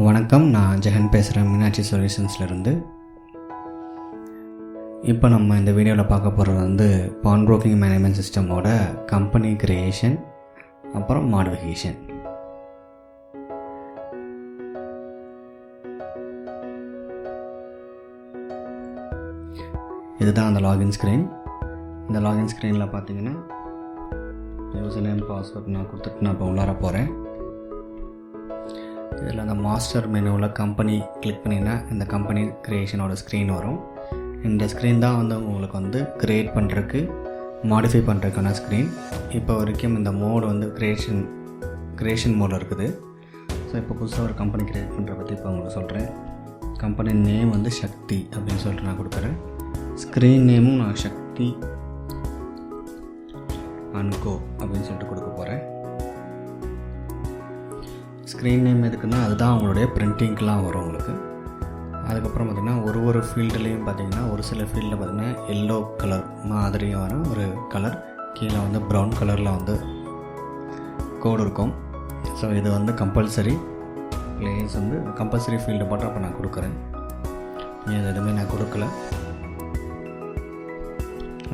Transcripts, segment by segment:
வணக்கம், நான் ஜெகன் பேசுகிறேன் மீனாட்சி சொல்யூஷன்ஸ்லேருந்து. இப்போ நம்ம இந்த வீடியோவில் பார்க்க போகிறது வந்து பான் ப்ரோக்கிங் மேனேஜ்மெண்ட் சிஸ்டமோட கம்பெனி கிரியேஷன் அப்புறம் மாடிஃபிகேஷன். இதுதான் அந்த லாகின் ஸ்க்ரீன். இந்த லாகின் ஸ்க்ரீனில் பார்த்தீங்கன்னா யூசர் நேம் பாஸ்வேர்ட் நான் கொடுத்துட்டு நான் இப்போ உள்ளார போகிறேன். இதில் அந்த மாஸ்டர் மெனுவில் கம்பெனி கிளிக் பண்ணிங்கன்னா இந்த கம்பெனி க்ரியேஷனோட ஸ்க்ரீன் வரும். இந்த ஸ்க்ரீன் தான் வந்து உங்களுக்கு வந்து க்ரியேட் பண்ணுறதுக்கு மாடிஃபை பண்ணுறதுக்கான ஸ்க்ரீன். இப்போ வரைக்கும் இந்த மோடு வந்து க்ரியேஷன் மோடில் இருக்குது. ஸோ இப்போ புதுசாக ஒரு கம்பெனி க்ரியேட் பண்ணுற பற்றி இப்போ உங்களுக்கு சொல்கிறேன். கம்பெனி நேம் வந்து சக்தி அப்படின்னு சொல்லிட்டு நான் கொடுக்குறேன். ஸ்க்ரீன் நேமும் நான் சக்தி அன்கோ அப்படின்னு சொல்லிட்டு கொடுக்க போகிறேன். ஸ்க்ரீன் நேம் எதுக்குன்னா அதுதான் உங்களுடைய பிரிண்டிங்க்கெலாம் வரும் உங்களுக்கு. அதுக்கப்புறம் பார்த்திங்கன்னா ஒரு ஃபீல்டுலேயும் பார்த்திங்கன்னா ஒரு சில ஃபீல்டில் பார்த்திங்கன்னா எல்லோ கலர் மாதிரியான ஒரு கலர், கீழே வந்து ப்ரௌன் கலரில் வந்து கோடு இருக்கும். ஸோ இது வந்து கம்பல்சரி பிளேஸ் வந்து கம்பல்சரி ஃபீல்டு போட்டு அப்போ நான் கொடுக்குறேன். இது எதுவுமே நான் கொடுக்கல.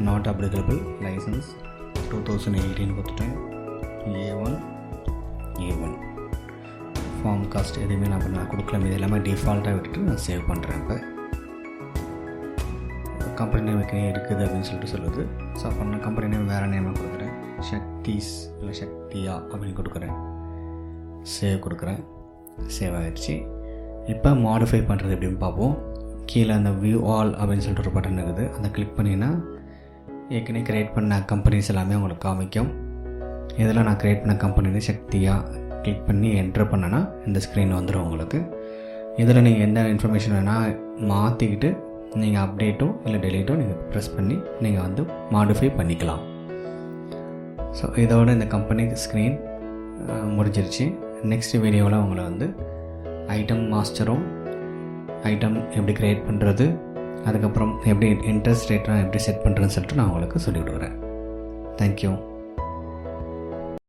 நாட் அப்ளிகபிள் லைசன்ஸ் 2018 கொடுத்துட்டேன். A1 ஃபார்ம் காஸ்ட் எதுவுமே நான் கொடுக்கல. இது எல்லாமே டிஃபால்ட்டாக விட்டுட்டு நான் சேவ் பண்ணுறேன். இப்போ கம்பெனி நேம் இருக்குது அப்படின்னு சொல்லிட்டு சொல்லுது. ஸோ அப்போ நான் கம்பெனி நேம் வேறு நேமாக கொடுக்குறேன். சக்திஸ் இல்லை சக்தியா அப்படின்னு கொடுக்குறேன். சேவ் கொடுக்குறேன். சேவ் ஆகிடுச்சு. இப்போ மாடிஃபை பண்ணுறது எப்படின்னு பார்ப்போம். கீழே அந்த வியூ ஆல் அப்படின்னு சொல்லிட்டு ஒரு பட்டன் இருக்குது. அதை கிளிக் பண்ணிங்கன்னா ஏற்கனவே க்ரியேட் பண்ண கம்பெனிஸ் எல்லாமே உங்களுக்கு காமிக்கும். இதில் நான் க்ரியேட் பண்ண கம்பெனி சக்தியாக கிளிக் பண்ணி என்ட்ரு பண்ணனா இந்த ஸ்க்ரீன் வந்துடும் உங்களுக்கு. இதில் நீங்கள் எந்த இன்ஃபர்மேஷன் வேணால் மாற்றிக்கிட்டு நீங்கள் அப்டேட்டோ இல்லை டெலீட்டோ நீங்கள் ப்ரெஸ் பண்ணி நீங்கள் வந்து மாடிஃபை பண்ணிக்கலாம். ஸோ இதோட இந்த கம்பெனி ஸ்க்ரீன் முடிஞ்சிருச்சு. நெக்ஸ்ட் வீடியோவில் உங்களை வந்து ஐட்டம் மாஸ்டரும் ஐட்டம் எப்படி க்ரியேட் பண்ணுறது, அதுக்கப்புறம் எப்படி இன்ட்ரெஸ்ட் ரேட்லாம் எப்படி செட் பண்ணுறதுன்னு சொல்லிட்டு நான் உங்களுக்கு சொல்லிவிடுவேன். தேங்க்யூ.